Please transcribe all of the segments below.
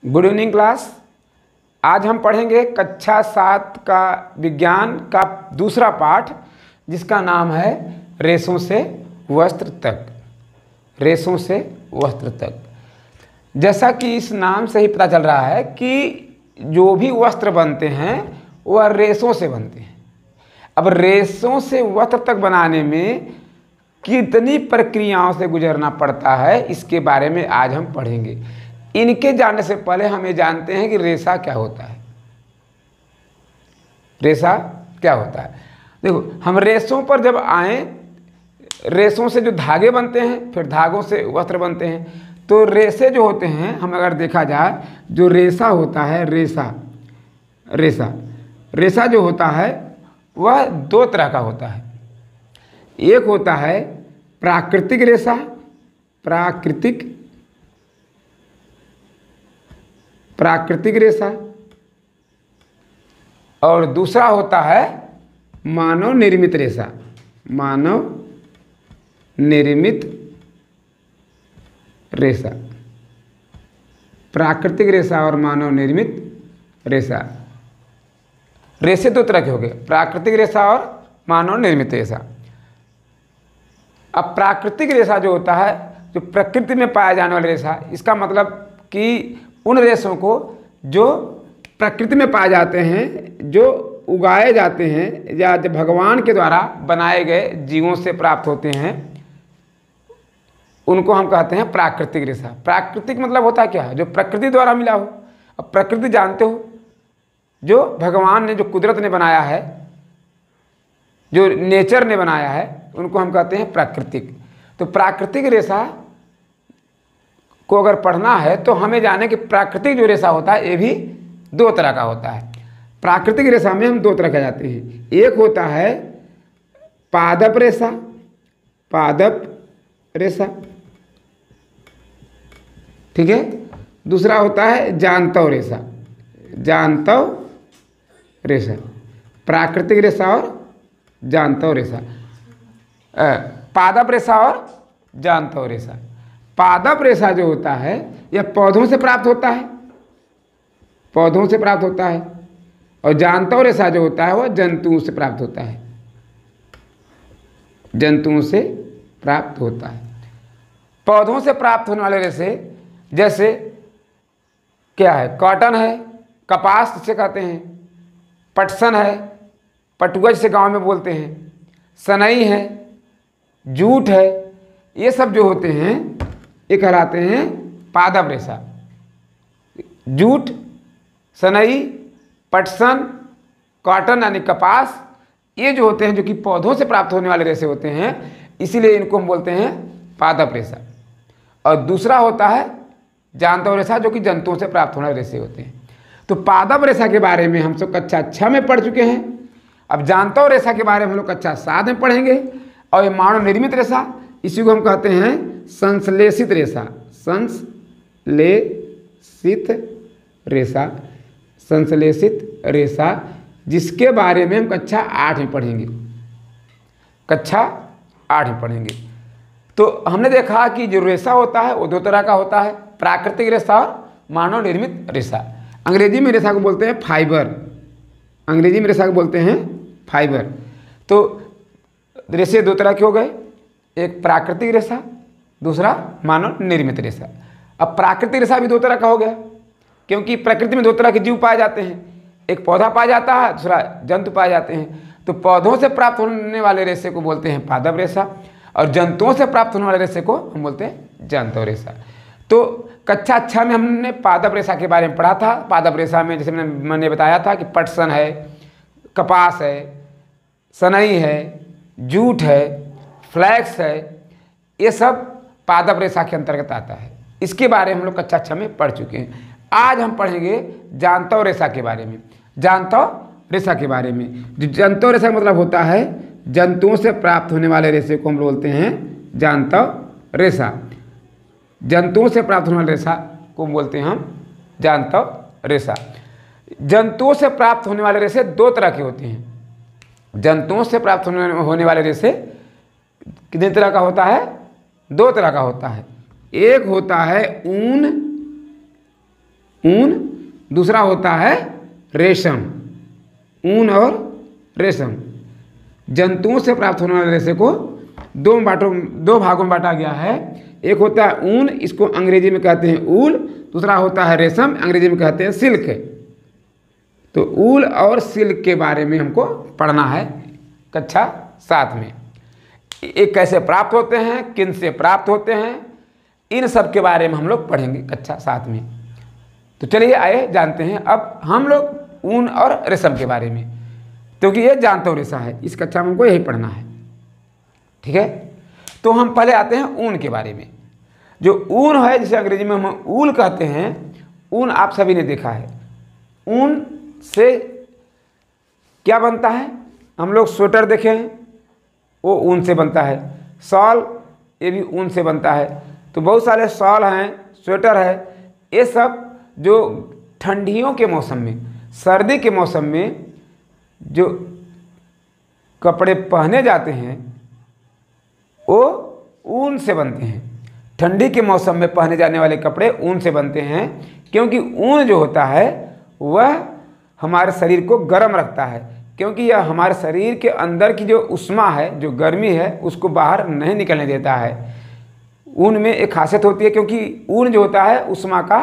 Good evening class. आज हम पढ़ेंगे कक्षा 7 का विज्ञान का दूसरा पाठ, जिसका नाम है रेशों से वस्त्र तक। रेशों से वस्त्र तक। जैसा कि इस नाम से ही पता चल रहा है कि जो भी वस्त्र बनते हैं वह रेशों से बनते हैं। अब रेशों से वस्त्र तक बनाने में कितनी प्रक्रियाओं से गुजरना पड़ता है, इसके बारे में आज हम पढ़ेंगे। इनके जानने से पहले हम ये जानते हैं कि रेशा क्या होता है। रेशा क्या होता है? देखो, हम रेशों पर जब आए, रेशों से जो धागे बनते हैं, फिर धागों से वस्त्र बनते हैं। तो रेशे जो होते हैं, हम अगर देखा जाए, जो रेशा होता है, रेशा जो होता है वह दो तरह का होता है। एक होता है प्राकृतिक रेशा, प्राकृतिक रेशा, और दूसरा होता है मानव निर्मित रेशा। मानव निर्मित रेशा, प्राकृतिक रेशा और मानव निर्मित रेशा। रेशे दो तरह के हो गए, प्राकृतिक रेशा और मानव निर्मित रेशा। अब प्राकृतिक रेशा जो होता है, जो प्रकृति में पाया जाने वाला रेशा, इसका मतलब कि उन रेशों को जो प्रकृति में पाए जाते हैं, जो उगाए जाते हैं या जो भगवान के द्वारा बनाए गए जीवों से प्राप्त होते हैं, उनको हम कहते हैं प्राकृतिक रेशा। प्राकृतिक मतलब होता है क्या? जो प्रकृति द्वारा मिला हो। अब प्रकृति जानते हो, जो भगवान ने, जो कुदरत ने बनाया है, जो नेचर ने बनाया है, उनको हम कहते हैं प्राकृतिक। तो प्राकृतिक रेशा को अगर पढ़ना है तो हमें जाने कि प्राकृतिक जो रेशा होता है ये भी दो तरह का होता है। प्राकृतिक रेशा में हम दो तरह के जाते हैं। एक होता है पादप रेशा, ठीक है। दूसरा होता है जांतव रेशा। प्राकृतिक रेशा और जांतव रेशा, पादप रेशा और जांतव रेशा। पादप रेशा जो होता है यह पौधों से प्राप्त होता है, और जांतव रेशा जो होता है वह जंतुओं से प्राप्त होता है। पौधों से प्राप्त होने वाले रेशे जैसे क्या है? कॉटन है, कपास जिसे कहते हैं, पटसन है, पटुआ जिसे गांव में बोलते हैं, सनई है, जूट है, ये सब जो होते हैं ये कहलाते हैं पादप रेशा। जूट, सनई, पटसन, कॉटन यानी कपास, ये जो होते हैं, जो कि पौधों से प्राप्त होने वाले रेशे होते हैं, इसीलिए इनको हम बोलते हैं पादप रेशा। और दूसरा होता है जांतव रेशा, जो कि जंतुओं से प्राप्त होने वाले रेशे होते हैं। तो पादप रेशा के बारे में हम सब कक्षा 6 में पढ़ चुके हैं। अब जांतव रेशा के बारे में हम लोग कक्षा 7 में पढ़ेंगे। और ये मानव निर्मित रेशा, इसी को हम कहते हैं संश्लेषित रेशा, जिसके बारे में हम कक्षा 8 में पढ़ेंगे। तो हमने देखा कि जो रेशा होता है वो दो तरह का होता है, प्राकृतिक रेशा और मानव निर्मित रेशा। अंग्रेजी में रेशा को बोलते हैं फाइबर। तो रेशे दो तरह के हो गए, एक प्राकृतिक रेशा, दूसरा मानव निर्मित रेशा। अब प्राकृतिक रेशा भी दो तरह का हो गया, क्योंकि प्रकृति में दो तरह के जीव पाए जाते हैं, एक पौधा पाया जाता है, दूसरा जंतु पाए जाते हैं। तो पौधों से प्राप्त होने वाले रेशे को बोलते हैं पादप रेशा, और जंतुओं से प्राप्त होने वाले रेशे को हम बोलते हैं जांतव रेशा। तो कक्षा 6 में हमने पादप रेशा के बारे में पढ़ा था। पादप रेशा में जैसे मैंने बताया था कि पटसन है, कपास है, सनई है, जूट है, फ्लैक्स है, ये सब पादप रेशा के अंतर्गत आता है। इसके बारे में हम लोग कक्षा 6 में पढ़ चुके हैं। आज हम पढ़ेंगे जांतव रेशा के बारे में। जो जांतव रेशा का मतलब होता है जंतुओं से प्राप्त होने वाले रेशे को हम बोलते हैं जांतव रेशा। जंतुओं से प्राप्त होने वाले रेशा को बोलते हैं हम जांतव रेशा। जंतुओं से प्राप्त होने वाले रेशे दो तरह के होते हैं। जंतुओं से प्राप्त होने वाले रेशे कितने तरह का होता है? दो तरह का होता है। एक होता है ऊन ऊन, दूसरा होता है रेशम। ऊन और रेशम, जंतुओं से प्राप्त होने वाले रेशे को दो भागों में बांटा गया है। एक होता है ऊन, इसको अंग्रेजी में कहते हैं ऊल। दूसरा होता है रेशम, अंग्रेजी में कहते हैं सिल्क। तो ऊल और सिल्क के बारे में हमको पढ़ना है कक्षा 7 में। ये कैसे प्राप्त होते हैं, किन से प्राप्त होते हैं, इन सब के बारे में हम लोग पढ़ेंगे कक्षा 7 में। तो चलिए आइए जानते हैं अब हम लोग ऊन और रेशम के बारे में, क्योंकि ये जानतो रेशा है, इस कक्षा में हमको यही पढ़ना है। ठीक है, तो हम पहले आते हैं ऊन के बारे में। जो ऊन है, जिसे अंग्रेजी में हम ऊल कहते हैं, ऊन आप सभी ने देखा है। ऊन से क्या बनता है, हम लोग स्वेटर देखे हैं, वो ऊन से बनता है। शॉल, ये भी ऊन से बनता है। तो बहुत सारे शॉल हैं, स्वेटर है, ये सब जो ठंडियों के मौसम में, सर्दी के मौसम में जो कपड़े पहने जाते हैं वो ऊन से बनते हैं। ठंडी के मौसम में पहने जाने वाले कपड़े ऊन से बनते हैं, क्योंकि ऊन जो होता है वह हमारे शरीर को गर्म रखता है, क्योंकि यह हमारे शरीर के अंदर की जो उष्मा है, जो गर्मी है, उसको बाहर नहीं निकलने देता है। ऊन में एक खासियत होती है, क्योंकि ऊन जो होता है उष्मा का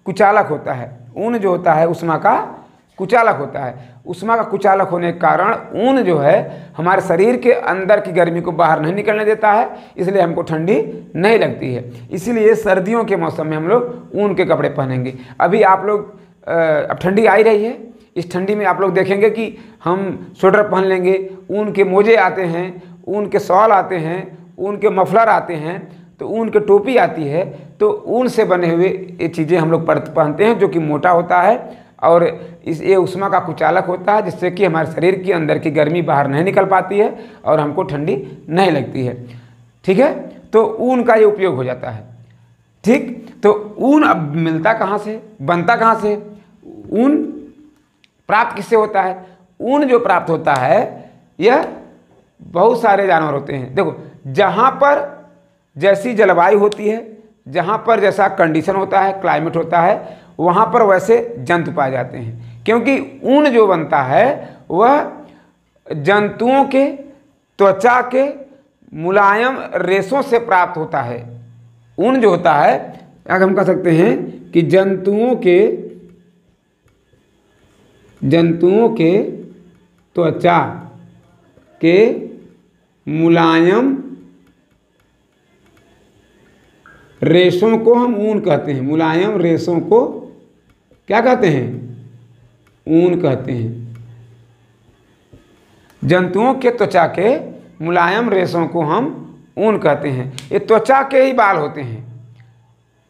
कुचालक होता है। ऊन जो होता है उष्मा का कुचालक होता है। उष्मा का कुचालक होने के कारण ऊन जो है हमारे शरीर के अंदर की गर्मी को बाहर नहीं निकलने देता है, इसलिए हमको ठंडी नहीं लगती है। इसीलिए सर्दियों के मौसम में हम लोग ऊन के कपड़े पहनेंगे। अभी आप लोग अब ठंडी आ ही रही है, इस ठंडी में आप लोग देखेंगे कि हम स्वेटर पहन लेंगे, ऊन के मोजे आते हैं, ऊन के शॉल आते हैं, ऊन के मफलर आते हैं, तो ऊन की टोपी आती है। तो ऊन से बने हुए ये चीज़ें हम लोग पहनते हैं, जो कि मोटा होता है और ये उष्मा का कुचालक होता है, जिससे कि हमारे शरीर के अंदर की गर्मी बाहर नहीं निकल पाती है और हमको ठंडी नहीं लगती है। ठीक है, तो ऊन का ये उपयोग हो जाता है। ठीक, तो ऊन अब मिलता कहाँ से, बनता कहाँ से, ऊन प्राप्त किससे होता है? ऊन जो प्राप्त होता है यह बहुत सारे जानवर होते हैं। देखो, जहाँ पर जैसी जलवायु होती है, जहाँ पर जैसा कंडीशन होता है, क्लाइमेट होता है, वहाँ पर वैसे जंतु पाए जाते हैं। क्योंकि ऊन जो बनता है वह जंतुओं के त्वचा के मुलायम रेशों से प्राप्त होता है। ऊन जो होता है, अगर हम कह सकते हैं कि जंतुओं के त्वचा के मुलायम रेशों को हम ऊन कहते हैं। मुलायम रेशों को क्या कहते हैं? ऊन कहते हैं। जंतुओं के त्वचा के मुलायम रेशों को हम ऊन कहते हैं। ये त्वचा के ही बाल होते हैं,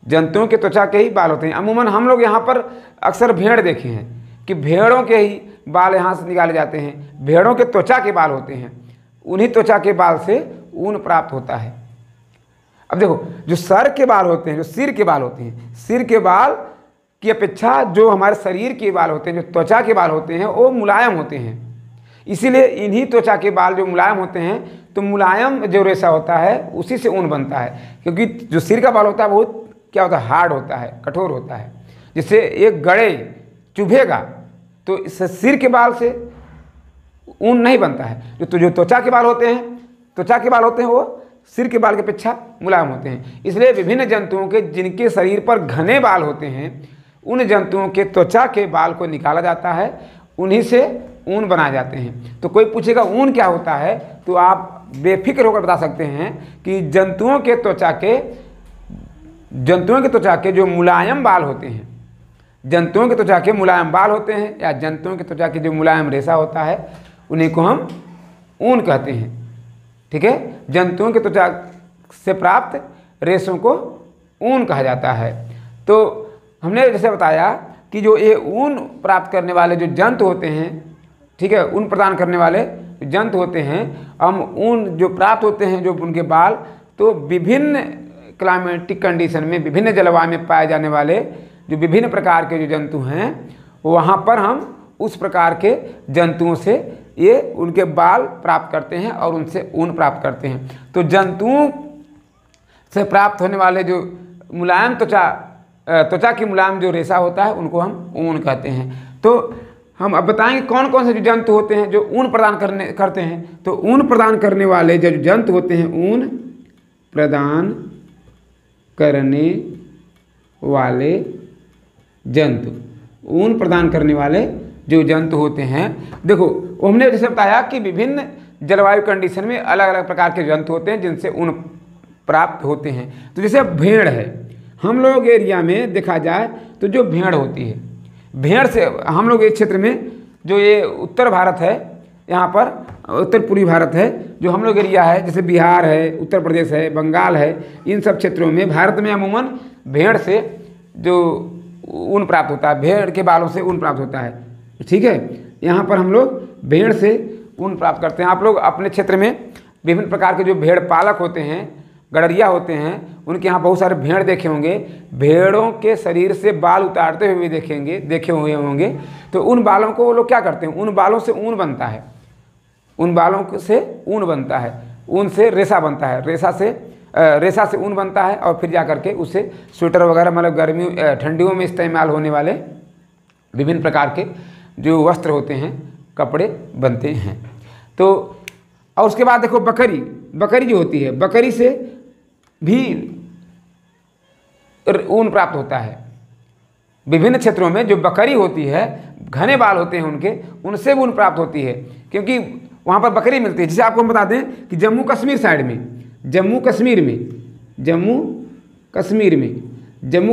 जंतुओं के त्वचा के ही बाल होते हैं। अमूमन हम लोग यहाँ पर अक्सर भेड़ देखे हैं कि भेड़ों के ही बाल यहाँ से निकाले जाते हैं। भेड़ों के त्वचा के बाल होते हैं, उन्हीं त्वचा के बाल से ऊन प्राप्त होता है। अब देखो, जो सर के बाल होते हैं, जो सिर के बाल होते हैं, सिर के बाल की अपेक्षा जो हमारे शरीर के बाल होते हैं, जो त्वचा के बाल होते हैं, वो मुलायम होते हैं। इसीलिए इन्हीं त्वचा के बाल जो मुलायम होते हैं, तो मुलायम जो रेशा होता है उसी से ऊन बनता है। क्योंकि जो सिर का बाल होता है बहुत क्या होता है, हार्ड होता है, कठोर होता है, जिससे एक गड़े चुभेगा तो इस सिर के बाल से ऊन नहीं बनता है। जो त्वचा के बाल होते हैं वो सिर के बाल की अपेक्षा मुलायम होते हैं। इसलिए विभिन्न जंतुओं के जिनके शरीर पर घने बाल होते हैं, उन जंतुओं के त्वचा के बाल को निकाला जाता है, उन्हीं से ऊन बनाए जाते हैं। तो कोई पूछेगा ऊन क्या होता है, तो आप बेफिक्र होकर बता सकते हैं कि जंतुओं के त्वचा के जो मुलायम बाल होते हैं, जंतुओं के त्वचा के मुलायम बाल होते हैं, या जंतुओं के त्वचा के जो मुलायम रेशा होता है, उन्हीं को हम ऊन कहते हैं। ठीक है, जंतुओं के त्वचा से प्राप्त रेशों को ऊन कहा जाता है। तो हमने जैसे बताया कि जो ये ऊन प्राप्त करने वाले जो जंतु होते हैं, ठीक है, ऊन प्रदान करने वाले जंतु होते हैं, हम ऊन जो प्राप्त होते हैं, जो उनके बाल, तो विभिन्न क्लाइमेटिक कंडीशन में, विभिन्न जलवायु में पाए जाने वाले जो विभिन्न प्रकार के जो जंतु हैं, वहाँ पर हम उस प्रकार के जंतुओं से ये उनके बाल प्राप्त करते हैं और उनसे ऊन प्राप्त करते हैं। तो जंतुओं से प्राप्त होने वाले जो मुलायम त्वचा त्वचा की मुलायम जो रेशा होता है उनको हम ऊन कहते हैं। तो हम अब बताएंगे कौन कौन से जो जंतु होते हैं जो ऊन प्रदान करते हैं। तो ऊन प्रदान करने वाले जो जंतु होते हैं, ऊन प्रदान करने वाले जंतु, ऊन प्रदान करने वाले जो जंतु होते हैं, देखो हमने जैसे बताया कि विभिन्न जलवायु कंडीशन में अलग अलग प्रकार के जंतु होते हैं जिनसे ऊन प्राप्त होते हैं। तो जैसे भेड़ है, हम लोग एरिया में देखा जाए तो जो भेड़ होती है, भेड़ से हम लोग इस क्षेत्र में जो ये उत्तर भारत है, यहाँ पर उत्तर पूर्वी भारत है, जो हम लोग एरिया है, जैसे बिहार है, उत्तर प्रदेश है, बंगाल है, इन सब क्षेत्रों में भारत में अमूमन भेड़ से जो ऊन प्राप्त होता है, भेड़ के बालों से ऊन प्राप्त होता है। ठीक है, यहाँ पर हम लोग भेड़ से ऊन प्राप्त करते हैं। आप लोग अपने क्षेत्र में विभिन्न प्रकार के जो भेड़ पालक होते हैं, गड़रिया होते हैं, उनके यहाँ बहुत सारे भेड़ देखे होंगे। भेड़ों के शरीर से बाल उतारते हुए देखे हुए होंगे। तो उन बालों को वो लोग क्या करते हैं, उन बालों से ऊन बनता है, उन बालों से ऊन बनता है, ऊन से रेशा बनता है, रेशा से ऊन बनता है और फिर जा करके उससे स्वेटर वगैरह, मतलब गर्मी ठंडियों में इस्तेमाल होने वाले विभिन्न प्रकार के जो वस्त्र होते हैं, कपड़े बनते हैं। तो और उसके बाद देखो बकरी जो होती है, बकरी से भी ऊन प्राप्त होता है। विभिन्न क्षेत्रों में जो बकरी होती है, घने बाल होते हैं उनके, उनसे भी ऊन प्राप्त होती है, क्योंकि वहाँ पर बकरी मिलती है। जिसे आपको हम बता दें कि जम्मू कश्मीर साइड में, जम्मू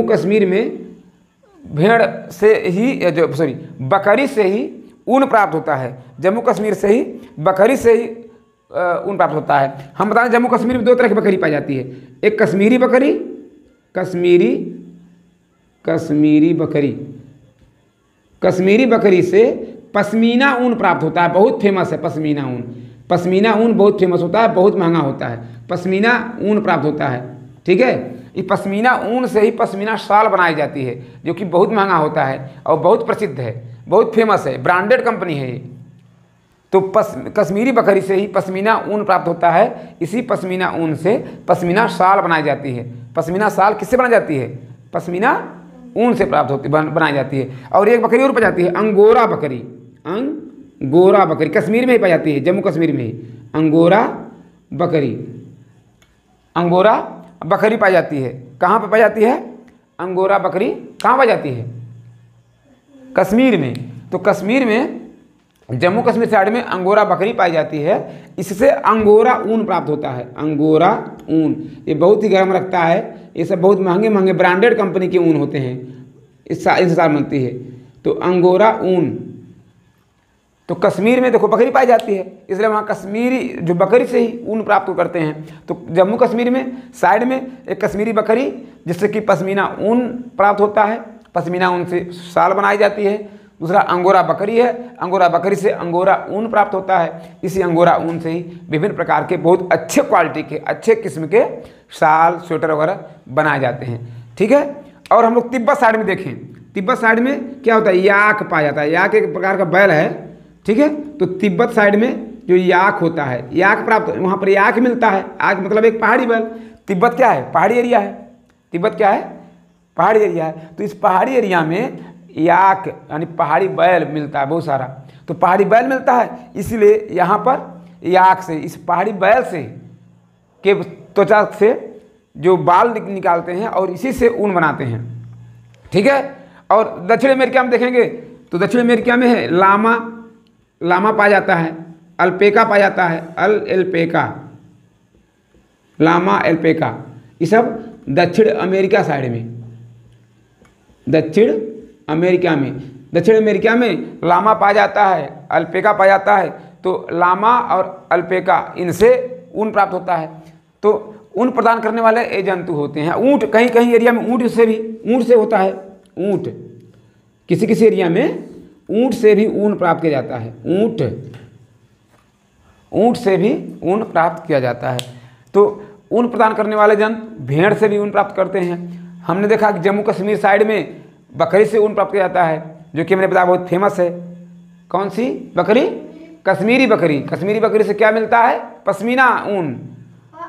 कश्मीर में भेड़ से ही बकरी से ही ऊन प्राप्त होता है। जम्मू कश्मीर से ही बकरी से ही ऊन प्राप्त होता है। हम बताएं जम्मू कश्मीर में दो तरह की बकरी पाई जाती है, एक कश्मीरी बकरी से पश्मीना ऊन प्राप्त होता है, बहुत फेमस है पश्मीना ऊन बहुत फेमस होता है, बहुत महंगा होता है, पश्मीना ऊन प्राप्त होता है। ठीक है, ये पश्मीना ऊन से ही पश्मीना शाल बनाई जाती है, जो कि बहुत महंगा होता है और बहुत प्रसिद्ध है, बहुत फेमस है, ब्रांडेड कंपनी है ये। तो कश्मीरी बकरी से ही पश्मीना ऊन प्राप्त होता है। इसी पश्मीना ऊन से पश्मीना शाल बनाई जाती है। पश्मीना शाल किससे बनाई जाती है, पश्मीना ऊन से प्राप्त बनाई जाती है। और एक बकरी और पाई जाती है, अंगोरा बकरी, कश्मीर में ही पाई जाती है, जम्मू कश्मीर में ही अंगोरा बकरी पाई जाती है। कहाँ पे पाई जाती है, अंगोरा बकरी कहाँ पाई जाती है, कश्मीर में। तो कश्मीर में जम्मू कश्मीर साइड में अंगोरा बकरी पाई जाती है, इससे अंगोरा ऊन प्राप्त होता है। अंगोरा ऊन ये बहुत ही गर्म रखता है, ये सब बहुत महंगे ब्रांडेड कंपनी के ऊन होते हैं, इससे साल बनती है। तो अंगोरा ऊन, तो कश्मीर में देखो बकरी पाई जाती है, इसलिए वहाँ कश्मीरी जो बकरी से ही ऊन प्राप्त करते हैं। तो जम्मू कश्मीर में साइड में एक कश्मीरी बकरी जिससे कि पश्मीना ऊन प्राप्त होता है, पश्मीना ऊन से शाल बनाई जाती है। दूसरा अंगोरा बकरी है, अंगोरा बकरी से अंगोरा ऊन प्राप्त होता है। इसी अंगोरा ऊन से ही विभिन्न प्रकार के बहुत अच्छे क्वालिटी के, अच्छे किस्म के शाल, स्वेटर वगैरह बनाए जाते हैं। ठीक है, और हम लोग तिब्बत साइड में देखें, तिब्बत साइड में क्या होता है, याक पाया जाता है। याक एक प्रकार का बैल है। ठीक है, तो तिब्बत साइड में जो याक होता है, याक प्राप्त, वहाँ पर याक मिलता है। याक मतलब एक पहाड़ी बैल। तिब्बत क्या है, पहाड़ी एरिया है। तिब्बत क्या है, पहाड़ी एरिया है। तो इस पहाड़ी एरिया में याक यानी पहाड़ी बैल मिलता है बहुत सारा। तो पहाड़ी बैल मिलता है, इसलिए यहाँ पर याक से, इस पहाड़ी बैल से के त्वचा से जो बाल निकालते हैं और इसी से ऊन बनाते हैं। ठीक है, और दक्षिण अमेरिका में देखेंगे तो दक्षिण अमेरिका में है लामा पाया जाता है, अल्पेका पाया जाता है, लामा अल्पेका, ये सब दक्षिण अमेरिका साइड में, दक्षिण अमेरिका में लामा पाया जाता है, अल्पेका पाया जाता है। तो लामा और अल्पेका इनसे ऊन प्राप्त होता है। तो ऊन प्रदान करने वाले ये जंतु होते हैं। ऊँट, कहीं एरिया में ऊँट से होता है, ऊँट किसी एरिया में ऊँट से भी ऊन प्राप्त किया जाता है, ऊँट से भी ऊन प्राप्त किया जाता है। तो ऊन प्रदान करने वाले जंतु भेड़ से भी ऊन प्राप्त करते हैं। हमने देखा कि जम्मू कश्मीर साइड में बकरी से ऊन प्राप्त किया जाता है, जो कि मैंने बताया बहुत फेमस है। कौन सी बकरी, कश्मीरी बकरी से क्या मिलता है, पश्मीना ऊन।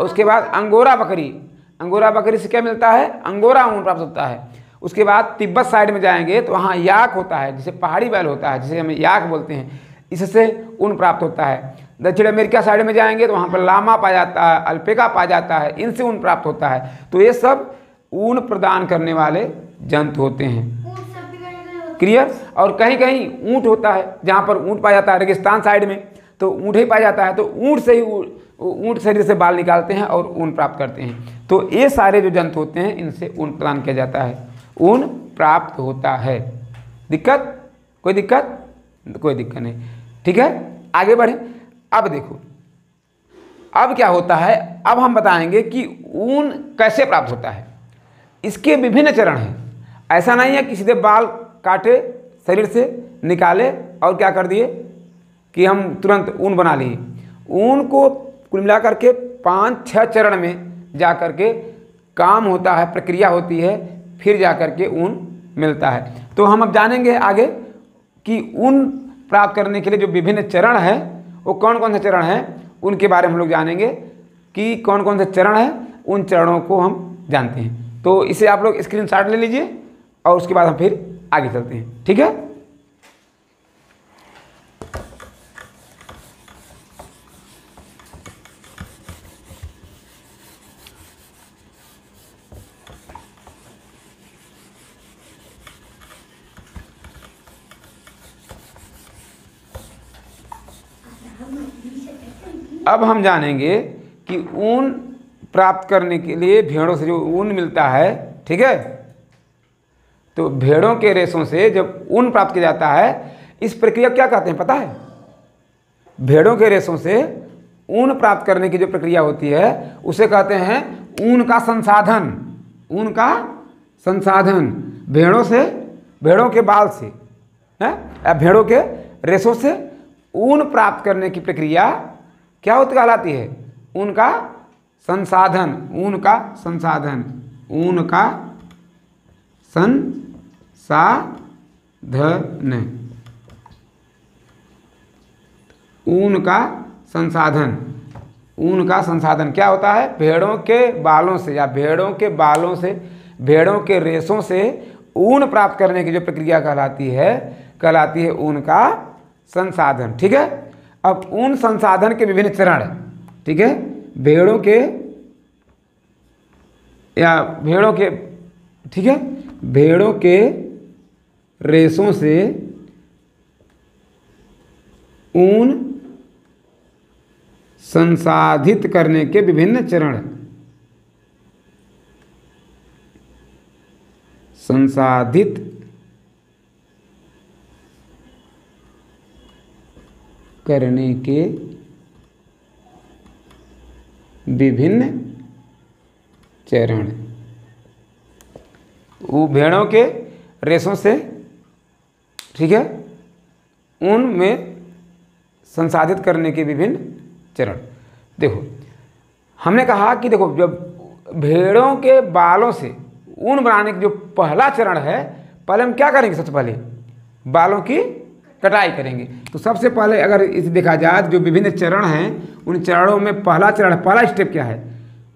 उसके बाद अंगोरा बकरी से क्या मिलता है, अंगोरा ऊन प्राप्त होता है। उसके बाद तिब्बत साइड में जाएंगे तो वहाँ याक होता है, जिसे पहाड़ी बैल होता है, जिसे हम याक बोलते हैं, इससे ऊन प्राप्त होता है। दक्षिण अमेरिका साइड में जाएंगे तो वहाँ पर लामा पाया जाता है, अल्पेका पाया जाता है, इनसे ऊन प्राप्त होता है। तो ये सब ऊन प्रदान करने वाले जंतु होते हैं। क्लियर। और कहीं कहीं ऊँट होता है, जहाँ पर ऊँट पाया जाता है, रेगिस्तान साइड में तो ऊँट ही पाया जाता है, तो ऊँट से ही ऊँट शरीर से बाल निकालते हैं और ऊन प्राप्त करते हैं। तो ये सारे जो जंतु होते हैं इनसे ऊन प्रदान किया जाता है, ऊन प्राप्त होता है। दिक्कत? कोई दिक्कत? कोई दिक्कत नहीं। ठीक है, आगे बढ़े। अब देखो अब क्या होता है, अब हम बताएंगे कि ऊन कैसे प्राप्त होता है। इसके विभिन्न चरण हैं। ऐसा नहीं है कि सीधे बाल काटे, शरीर से निकाले और क्या कर दिए कि हम तुरंत ऊन बना लिए। ऊन को कुल मिला करके 5-6 चरण में जा कर के काम होता है, प्रक्रिया होती है, फिर जा कर के ऊन मिलता है। तो हम अब जानेंगे आगे कि ऊन प्राप्त करने के लिए जो विभिन्न चरण हैं वो कौन कौन से चरण हैं, उनके बारे में हम लोग जानेंगे कि कौन कौन से चरण हैं, उन चरणों को हम जानते हैं। तो इसे आप लोग स्क्रीनशॉट ले लीजिए और उसके बाद हम फिर आगे चलते हैं। ठीक है। अब हम जानेंगे कि ऊन प्राप्त करने के लिए भेड़ों से जो ऊन मिलता है, ठीक है, तो भेड़ों के रेशों से जब ऊन प्राप्त किया जाता है, इस प्रक्रिया क्या कहते हैं पता है? भेड़ों के रेशों से ऊन प्राप्त करने की जो प्रक्रिया होती है उसे कहते हैं ऊन का संसाधन। ऊन का संसाधन भेड़ों से, भेड़ों के बाल से है या भेड़ों के रेशों से ऊन प्राप्त करने की प्रक्रिया क्या होती कहलाती है? ऊन का संसाधन। ऊन का संसाधन, ऊन का संसाधन। ऊन का संसाधन, ऊन का संसाधन क्या होता है? भेड़ों के बालों से या भेड़ों के बालों से, भेड़ों के रेशों से ऊन प्राप्त करने की जो प्रक्रिया कहलाती है ऊन का संसाधन। ठीक है। अब ऊन संसाधन के विभिन्न चरण हैं। ठीक है। भेड़ों के या भेड़ों के, ठीक है, भेड़ों के रेशों से ऊन संसाधित करने के विभिन्न चरण। संसाधित करने के विभिन्न चरण। वो भेड़ों के रेशों से, ठीक है, ऊन में संसाधित करने के विभिन्न चरण। देखो हमने कहा कि देखो जब भेड़ों के बालों से ऊन बनाने की जो पहला चरण है, पहले हम क्या करेंगे? सबसे पहले बालों की कटाई करेंगे। तो सबसे पहले अगर इसे देखा जाए जो विभिन्न चरण हैं उन चरणों में पहला चरण, पहला स्टेप क्या है?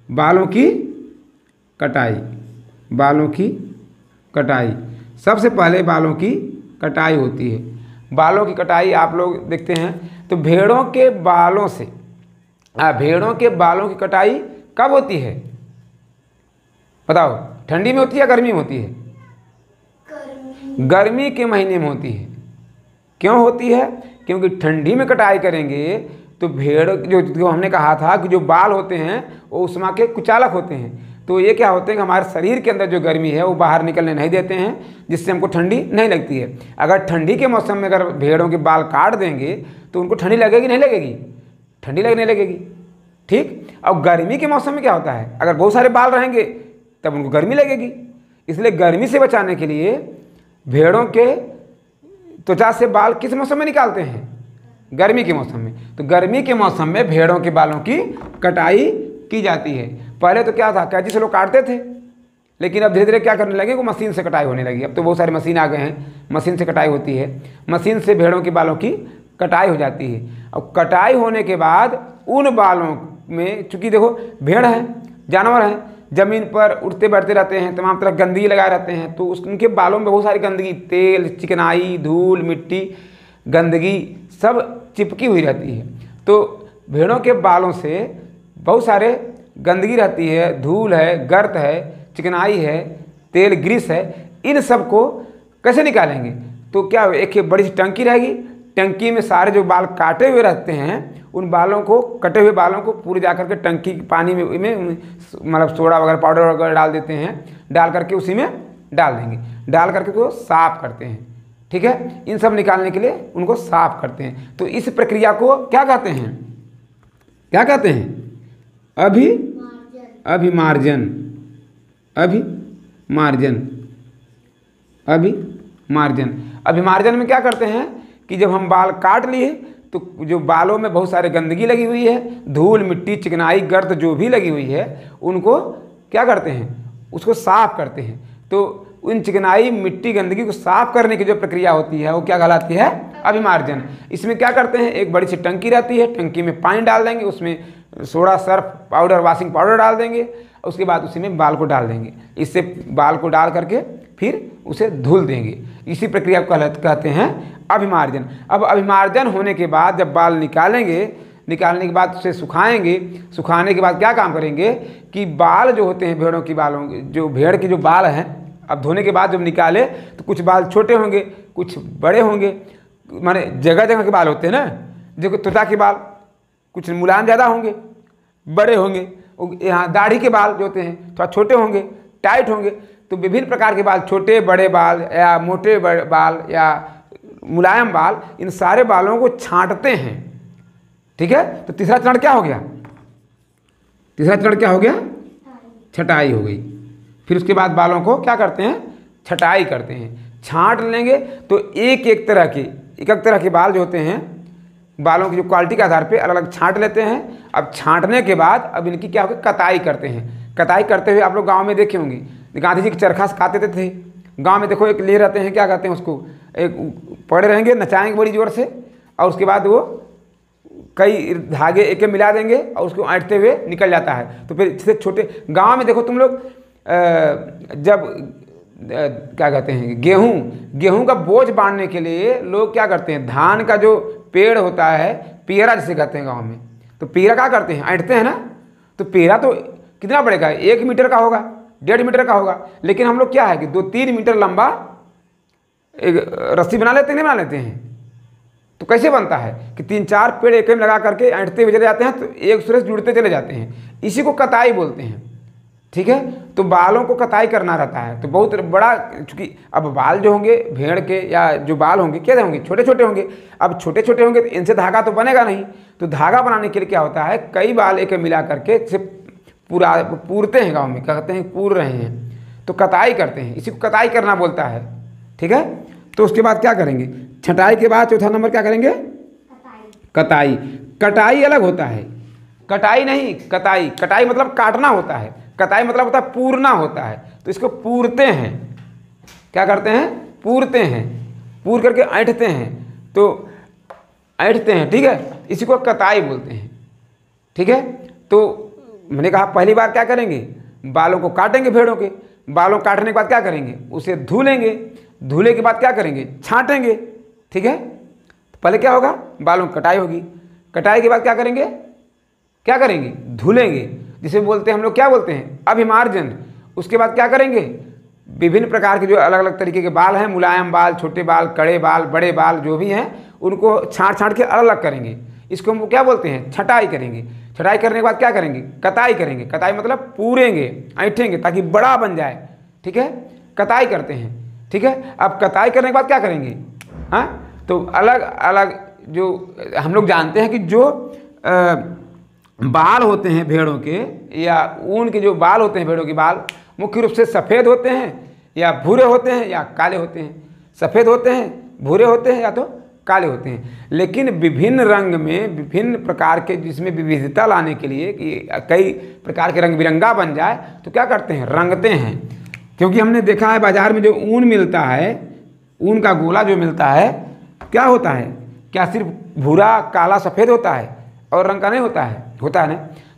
बालों की कटाई। बालों की कटाई, सबसे पहले बालों की कटाई होती है। बालों की कटाई आप लोग देखते हैं तो भेड़ों के बालों से, भेड़ों के बालों की कटाई कब होती है बताओ? ठंडी में होती है या गर्मी में होती है? गर्मी के महीने में होती है। क्यों होती है? क्योंकि ठंडी में कटाई करेंगे तो भेड़ जो हमने कहा था कि जो बाल होते हैं वो उष्मा के कुचालक होते हैं, तो ये क्या होते हैं कि हमारे शरीर के अंदर जो गर्मी है वो बाहर निकलने नहीं देते हैं, जिससे हमको ठंडी नहीं लगती है। अगर ठंडी के मौसम में अगर भेड़ों के बाल काट देंगे तो उनको ठंडी लगेगी नहीं लगेगी? ठंडी लगने लगेगी। ठीक। और गर्मी के मौसम में क्या होता है? अगर बहुत सारे बाल रहेंगे तब उनको गर्मी लगेगी। इसलिए गर्मी से बचाने के लिए भेड़ों के त्वचा से बाल किस मौसम में निकालते हैं? गर्मी के मौसम में। तो गर्मी के मौसम में भेड़ों के बालों की कटाई की जाती है। पहले तो क्या था, कैंची से लोग काटते थे, लेकिन अब धीरे धीरे क्या करने लगे, वो मशीन से कटाई होने लगी। अब तो बहुत सारी मशीन आ गए हैं, मशीन से कटाई होती है। मशीन से भेड़ों के बालों की कटाई हो जाती है। अब कटाई होने के बाद उन बालों में, चूंकि देखो भेड़ है, जानवर है, ज़मीन पर उठते बैठते रहते हैं, तमाम तरह गंदगी लगाए रहते हैं, तो उनके बालों में बहुत सारी गंदगी, तेल, चिकनाई, धूल, मिट्टी, गंदगी सब चिपकी हुई रहती है। तो भेड़ों के बालों से बहुत सारे गंदगी रहती है, धूल है, गर्द है, चिकनाई है, तेल, ग्रीस है। इन सब को कैसे निकालेंगे? तो क्या एक बड़ी सी टंकी रहेगी, टंकी में सारे जो बाल काटे हुए रहते हैं उन बालों को, कटे हुए बालों को पूरे जा करके टंकी के पानी में मतलब सोडा वगैरह, पाउडर वगैरह डाल देते हैं, डाल करके उसी में डाल देंगे, डाल करके उसको साफ करते हैं। ठीक है, इन सब निकालने के लिए उनको साफ करते हैं। तो इस प्रक्रिया को क्या कहते हैं? क्या कहते हैं? अभिमार्जन। अभिमार्जन में क्या करते हैं कि जब हम बाल काट लिए तो जो बालों में बहुत सारे गंदगी लगी हुई है, धूल, मिट्टी, चिकनाई, गर्द जो भी लगी हुई है, उनको क्या करते हैं? उसको साफ करते हैं। तो उन चिकनाई, मिट्टी, गंदगी को साफ करने की जो प्रक्रिया होती है वो क्या कहलाती है? अभिमार्जन। इसमें क्या करते हैं? एक बड़ी सी टंकी रहती है, टंकी में पानी डाल देंगे, उसमें soda, Surf powder, washing powder डाल देंगे, उसके बाद उसी में बाल को डाल देंगे। इससे बाल को डाल करके फिर उसे धुल देंगे। इसी प्रक्रिया को कहते हैं अभिमार्जन। अब अभिमार्जन होने के बाद जब बाल निकालेंगे, निकालने के बाद उसे सुखाएंगे, सुखाने के बाद क्या काम करेंगे कि बाल जो होते हैं भेड़ों की, बालों जो भेड़ के जो बाल हैं, अब धोने के बाद जब निकाले तो कुछ बाल छोटे होंगे, कुछ बड़े होंगे, माने जगह जगह के बाल होते हैं ना। देखो तोता के बाल कुछ मुलायम ज़्यादा होंगे, बड़े होंगे, यहाँ दाढ़ी के बाल जो होते हैं थोड़ा छोटे होंगे, टाइट होंगे। तो विभिन्न प्रकार के बाल, छोटे बड़े बाल या मोटे बाल या मुलायम बाल, इन सारे बालों को छांटते हैं। ठीक है, तो तीसरा चरण क्या हो गया? तीसरा चरण क्या हो गया? छटाई हो गई। फिर उसके बाद बालों को क्या करते हैं? छटाई करते हैं, छांट लेंगे। तो एक एक तरह के बाल जो होते हैं, बालों की जो क्वालिटी के आधार पे अलग अलग छांट लेते हैं। अब छांटने के बाद अब इनकी क्या होगी? कताई करते हैं। कताई करते हुए आप लोग गांव में देखे होंगे, गांधी जी के चरखा से काटते थे। गांव में देखो एक ले रहते हैं, क्या कहते हैं उसको, एक पड़े रहेंगे, नचाएंगे बड़ी जोर से, और उसके बाद वो कई धागे एक मिला देंगे और उसको ऐंठते हुए निकल जाता है। तो फिर इससे छोटे गांव में देखो तुम लोग, जब क्या कहते हैं, गेहूं का बोझ बांधने के लिए लोग क्या करते हैं? धान का जो पेड़ होता है, पेरा जिसे कहते हैं गांव में, तो पेरा क्या करते हैं? ऐंठते हैं ना। तो पेरा तो कितना बड़ेगा? 1 मीटर का होगा, 1.5 मीटर का होगा। लेकिन हम लोग क्या है कि 2-3 मीटर लंबा एक रस्सी बना लेते हैं, नहीं बना लेते हैं? तो कैसे बनता है कि 3-4 पेड़ एक में लगा करके ऐंठते हुए चले जाते हैं, तो एक दूसरे से जुड़ते चले जाते हैं। इसी को कताई बोलते हैं। ठीक है, तो बालों को कताई करना रहता है। तो बहुत बड़ा, चूँकि अब बाल जो होंगे भेड़ के, या जो बाल होंगे क्या होंगे? छोटे छोटे होंगे। अब छोटे छोटे होंगे तो इनसे धागा तो बनेगा नहीं। तो धागा बनाने के लिए क्या होता है? कई बाल एक मिला करके इसे पूरते हैं, गाँव में कहते हैं पूर रहे हैं, तो कताई करते हैं। इसी को कताई करना बोलता है। ठीक है, तो उसके बाद क्या करेंगे? छटाई के बाद चौथा नंबर क्या करेंगे? कताई। कटाई अलग होता है, कटाई नहीं, कताई। कटाई मतलब काटना होता है, कताई मतलब होता है पूरना होता है। तो इसको पूरते हैं। क्या करते हैं? पूरते हैं, पूर करके ऐंठते हैं। तो ऐंठते हैं, ठीक है, इसी को कताई बोलते हैं। ठीक है, तो मैंने कहा पहली बार क्या करेंगे? बालों को काटेंगे भेड़ों के। बालों काटने के बाद क्या करेंगे? उसे धुलेंगे। धुले के बाद क्या करेंगे? छांटेंगे। ठीक है, तो पहले क्या होगा? बालों की कटाई होगी। कटाई के बाद क्या करेंगे? क्या करेंगे? धुलेंगे, जिसे बोलते हैं हम लोग, क्या बोलते हैं? अभिमार्जन। उसके बाद क्या करेंगे? विभिन्न प्रकार के जो अलग अलग तरीके के बाल हैं, मुलायम बाल, छोटे बाल, कड़े बाल, बड़े बाल जो भी हैं, उनको छांट छांट के अलग अलग करेंगे। इसको हम क्या बोलते हैं? छटाई करेंगे। छटाई करने के बाद क्या करेंगे? कताई करेंगे। कताई मतलब पूरेंगे, ऐंठेंगे ताकि बड़ा बन जाए। ठीक है, कताई करते हैं। ठीक है, अब कताई करने के बाद क्या करेंगे? हाँ, तो अलग अलग जो हम लोग जानते हैं कि जो बाल होते हैं भेड़ों के, या ऊन के जो बाल होते हैं भेड़ों के बाल, मुख्य रूप से सफ़ेद होते हैं या भूरे होते हैं या काले होते हैं। सफ़ेद होते हैं, भूरे होते हैं या तो काले होते हैं। लेकिन विभिन्न रंग में, विभिन्न प्रकार के, जिसमें विविधता लाने के लिए कि कई प्रकार के रंग बिरंगा बन जाए, तो क्या करते हैं? रंगते हैं। क्योंकि हमने देखा है बाज़ार में जो ऊन मिलता है, ऊन का गोला जो मिलता है, क्या होता है? क्या सिर्फ भूरा, काला, सफ़ेद होता है और रंग का नहीं होता है? होता है ना।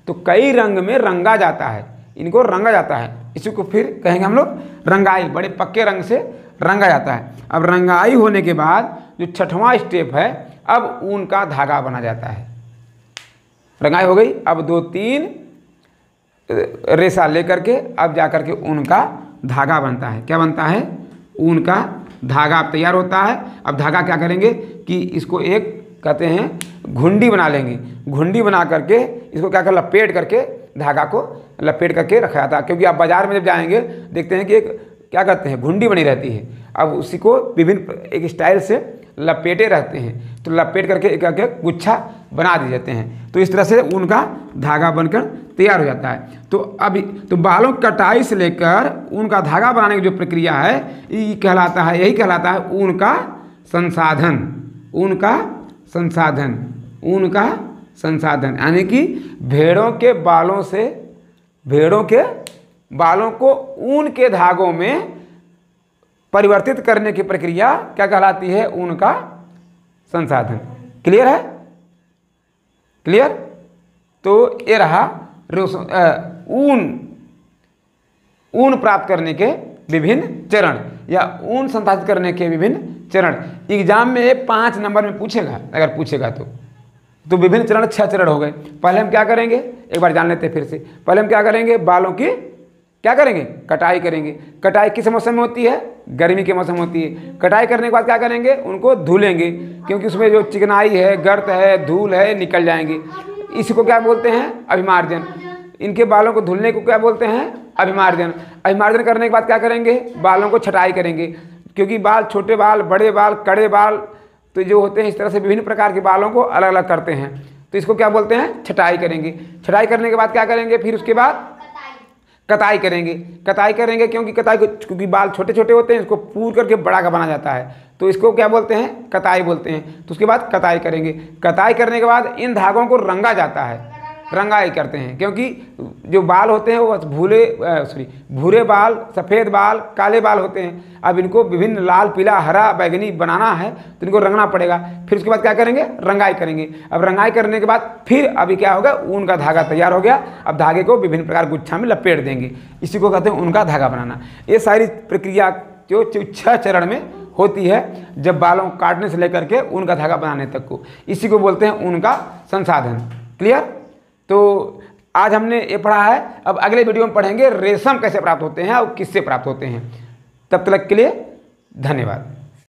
तो कई रंग में रंगा जाता है। इनको रंगा जाता है। इसी को फिर कहेंगे हम लोग रंगाई, बड़े पक्के रंग से रंगा जाता है। अब रंगाई होने के बाद जो छठवां स्टेप है, अब ऊन का धागा बना जाता है। रंगाई हो गई, अब 2-3 रेशा लेकर के अब जा कर के ऊन का धागा बनता है। क्या बनता है? ऊन का धागा अब तैयार होता है। अब धागा क्या करेंगे कि इसको एक कहते हैं घुंडी बना लेंगे। घुंडी बना करके इसको क्या कर लपेट करके धागा को लपेट करके रखा जाता है। क्योंकि आप बाजार में जब जाएंगे देखते हैं कि एक क्या कहते हैं घुंडी बनी रहती है। अब उसी को विभिन्न एक स्टाइल से लपेटे रहते हैं, तो लपेट करके एक एक गुच्छा बना दिए जाते हैं। तो इस तरह से ऊन का धागा बनकर तैयार हो जाता है। तो अभी तो बालों की कटाई से लेकर ऊन का धागा बनाने की जो प्रक्रिया है ये कहलाता है, यही कहलाता है ऊन का संसाधन। ऊन का संसाधन, ऊन का संसाधन यानी कि भेड़ों के बालों से, भेड़ों के बालों को ऊन के धागों में परिवर्तित करने की प्रक्रिया क्या कहलाती है? ऊन का संसाधन। क्लियर है? क्लियर? तो ये रहा ऊन प्राप्त करने के विभिन्न चरण या ऊन संसाधित करने के विभिन्न चरण। एग्जाम में 5 नंबर में पूछेगा, अगर पूछेगा तो विभिन्न चरण 6 चरण हो गए। पहले हम क्या करेंगे, एक बार जान लेते हैं फिर से। पहले हम क्या करेंगे, बालों की क्या करेंगे? कटाई करेंगे। कटाई किस मौसम में होती है? गर्मी के मौसम होती है। कटाई करने के बाद क्या करेंगे? उनको धुलेंगे, क्योंकि उसमें जो चिकनाई है, गर्त है, धूल है, निकल जाएंगे। इसी को क्या बोलते हैं? अभिमार्जन। इनके बालों को धुलने को क्या बोलते हैं? अभिमार्जन। अभिमार्जन करने के बाद क्या करेंगे? बालों को छटाई करेंगे, क्योंकि बाल छोटे बाल, बड़े बाल, कड़े बाल तो जो होते हैं इस तरह से विभिन्न प्रकार के बालों को अलग अलग करते हैं। तो इसको क्या बोलते हैं? छटाई करेंगे। छटाई करने के बाद क्या करेंगे? फिर उसके बाद कताई करेंगे। कताई करेंगे क्योंकि बाल छोटे छोटे होते हैं, इसको पूर करके बड़ा का बना जाता है, तो इसको क्या बोलते हैं? कताई बोलते हैं। तो उसके बाद कताई करेंगे। कताई करने के बाद इन धागों को रंगा जाता है। रंगाई करते हैं, क्योंकि जो बाल होते हैं वो भूरे बाल, सफ़ेद बाल, काले बाल होते हैं। अब इनको विभिन्न लाल, पीला, हरा, बैगनी बनाना है तो इनको रंगना पड़ेगा। फिर उसके बाद क्या करेंगे? रंगाई करेंगे। अब रंगाई करने के बाद फिर अभी क्या होगा? ऊन का धागा तैयार हो गया। अब धागे को विभिन्न प्रकार गुच्छा में लपेट देंगे। इसी को कहते हैं ऊन का धागा बनाना। ये सारी प्रक्रिया जो 6 चरण में होती है, जब बालों को काटने से लेकर के ऊन का धागा बनाने तक को, इसी को बोलते हैं ऊन का संसाधन। क्लियर? तो आज हमने ये पढ़ा है। अब अगले वीडियो में पढ़ेंगे रेशम कैसे प्राप्त होते हैं और किससे प्राप्त होते हैं। तब तक के लिए धन्यवाद।